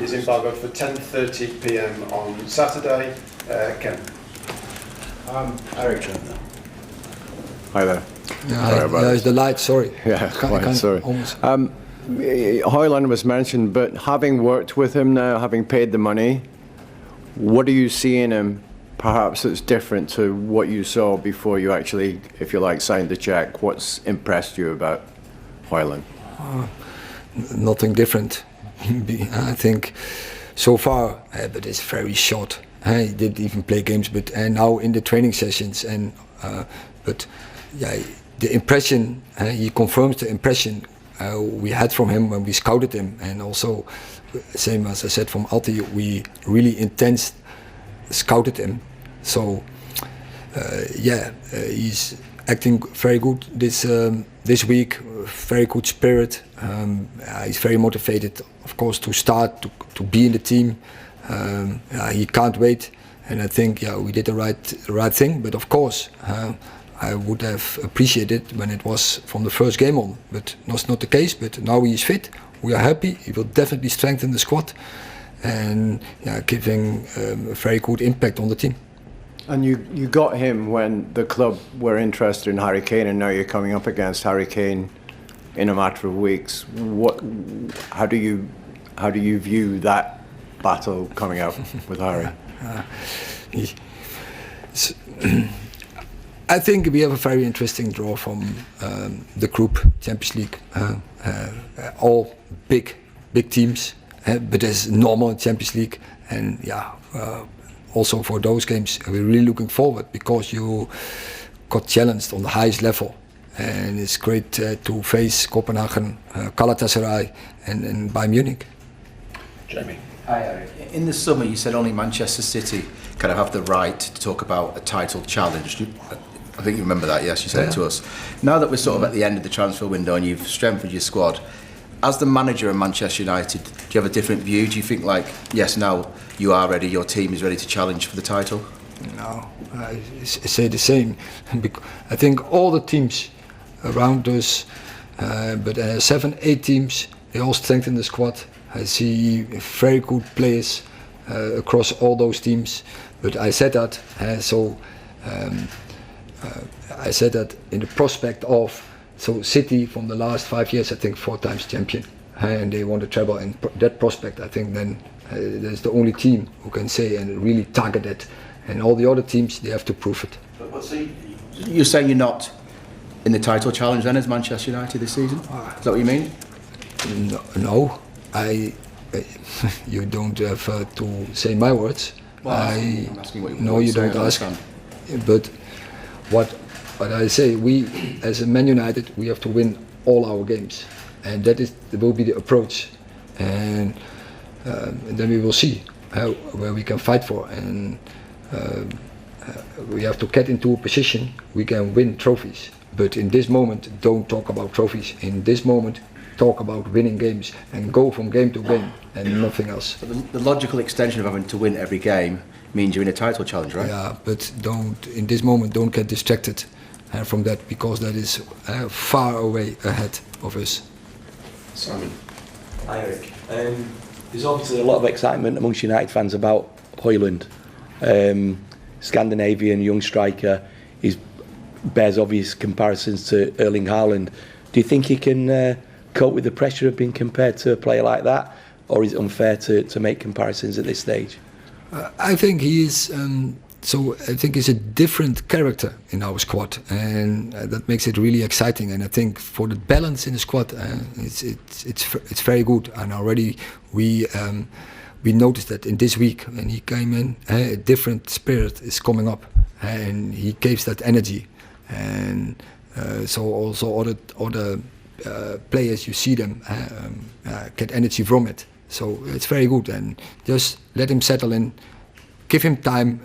is embargoed for 10:30 p.m. on Saturday. Ken. Eric. Hi there. It's the light, sorry. Yeah, sorry. Højlund was mentioned, but having worked with him now, having paid the money, what do you see in him perhaps that's different to what you saw before you actually, if you like, signed the check? What's impressed you about Højlund? Nothing different, I think, so far, but it's very short. He didn't even play games, but now in the training sessions, but yeah, the impression, he confirms the impression we had from him when we scouted him, and also, same as I said from Alti, we really intense scouted him. So he's acting very good this week. Very good spirit. He's very motivated, of course, to start to be in the team. He can't wait, and I think we did the right thing. But of course, I would have appreciated when it was from the first game on. But that's not the case. But now he is fit. We are happy. He will definitely strengthen the squad, and giving a very good impact on the team. And you got him when the club were interested in Harry Kane, and now you're coming up against Harry Kane in a matter of weeks. How do you view that battle coming up with Harry? I think we have a very interesting draw from the group Champions League. All big teams, but it's normal in Champions League, and also for those games we're really looking forward, because you got challenged on the highest level, and it's great to face Copenhagen, Galatasaray, and Bayern Munich. Jamie. Hi, Eric. In the summer, you said only Manchester City kind of have the right to talk about a title challenge. I think you remember that, yes, you said it to us. Now that we're sort of at the end of the transfer window and you've strengthened your squad, as the manager of Manchester United, do you have a different view? Do you think, like, yes, now you are ready, your team is ready to challenge for the title? No, I say the same. I think all the teams around us, but 7-8 teams, they all strengthen the squad. I see very good players across all those teams. But I said that, I said that in the prospect of City from the last 5 years, I think 4 times champion, and they want to treble. In that prospect, I think then there's the only team who can say and really target it, and all the other teams, they have to prove it. But see, you're saying you're not in the title challenge then as Manchester United this season? Is that what you mean? No, you don't have to say my words. Well, I'm asking what you don't ask. But what I say, we as a Man United, we have to win all our games, and that will be the approach, and then we will see where we can fight for, and we have to get into a position we can win trophies. But in this moment, don't talk about trophies. In this moment, talk about winning games and go from game to game and nothing else. But the logical extension of having to win every game means you're in a title challenge, right? Yeah, but in this moment don't get distracted from that, because that is far away ahead of us. Simon. Hi, Eric. There's obviously a lot of excitement amongst United fans about Højlund. Scandinavian young striker. He bears obvious comparisons to Erling Haaland. Do you think he can cope with the pressure of being compared to a player like that, or is it unfair to make comparisons at this stage? I think he is. I think he's a different character in our squad, and that makes it really exciting. And I think for the balance in the squad, it's very good. And already we noticed that in this week when he came in, a different spirit is coming up, and he gives that energy. And so also other players, you see them get energy from it. So it's very good, and just let him settle in, give him time.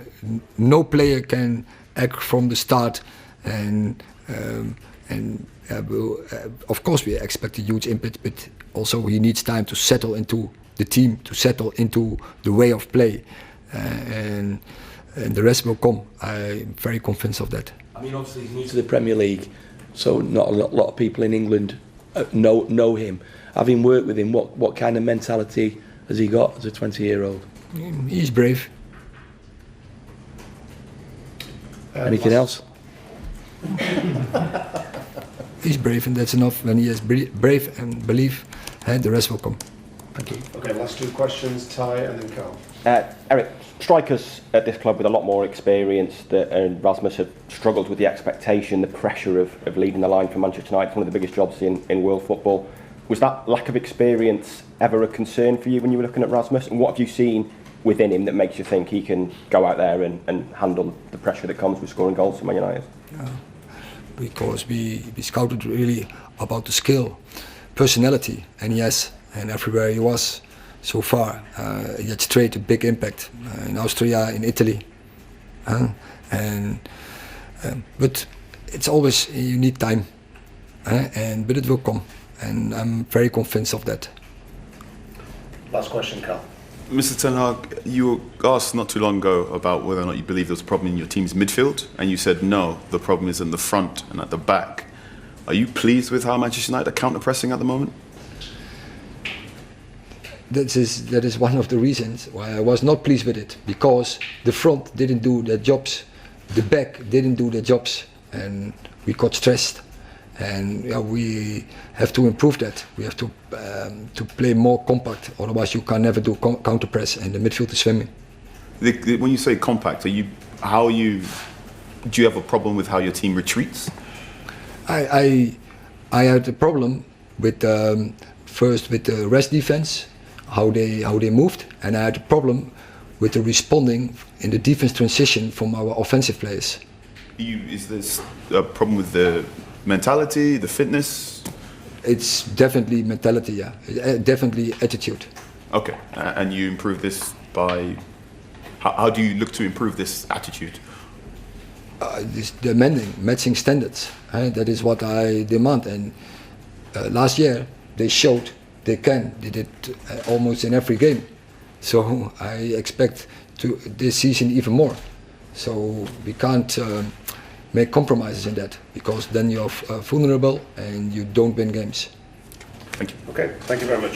No player can act from the start, and of course we expect a huge impact, but also he needs time to settle into the team, to settle into the way of play, and the rest will come. I'm very convinced of that. I mean, obviously he's new to the Premier League, so not a lot of people in England know him. Having worked with him, what kind of mentality has he got as a 20-year-old? He's brave. Anything else? He's brave, and that's enough. When he is brave and believe, the rest will come. Thank you. Okay, last two questions, Ty and then Carl. Eric, strikers at this club with a lot more experience, and Rasmus have struggled with the expectation, the pressure of leading the line for Manchester United. It's one of the biggest jobs in world football. Was that lack of experience ever a concern for you when you were looking at Rasmus? And what have you seen within him that makes you think he can go out there and handle the pressure that comes with scoring goals for Man United? Because we scouted really about the skill, personality, and yes, and everywhere he was so far, he had straight a big impact in Austria, in Italy, but it's always you need time, but it will come, and I'm very convinced of that. Last question, Carl. Mr. Ten Hag, you were asked not too long ago about whether or not you believe there was a problem in your team's midfield, and you said no, the problem is in the front and at the back. Are you pleased with how Manchester United are counter-pressing at the moment? That is one of the reasons why I was not pleased with it, because the front didn't do their jobs, the back didn't do their jobs, and we got stressed. And we have to improve that. We have to play more compact. Otherwise, you can never do counter press, and the midfield is swimming. When you say compact, do you have a problem with how your team retreats? I had a problem with first with the rest defense, how they moved, and I had a problem with the responding in the defense transition from our offensive players. Is this a problem with the mentality, the fitness? It's definitely mentality, yeah. Definitely attitude. Okay, and you improve this by... How do you look to improve this attitude? This demanding, matching standards. That is what I demand. And last year, they showed they can. They did almost in every game. So I expect this season even more. So we can't make compromises in that, because then you're vulnerable and you don't win games. Thank you. Okay, thank you very much.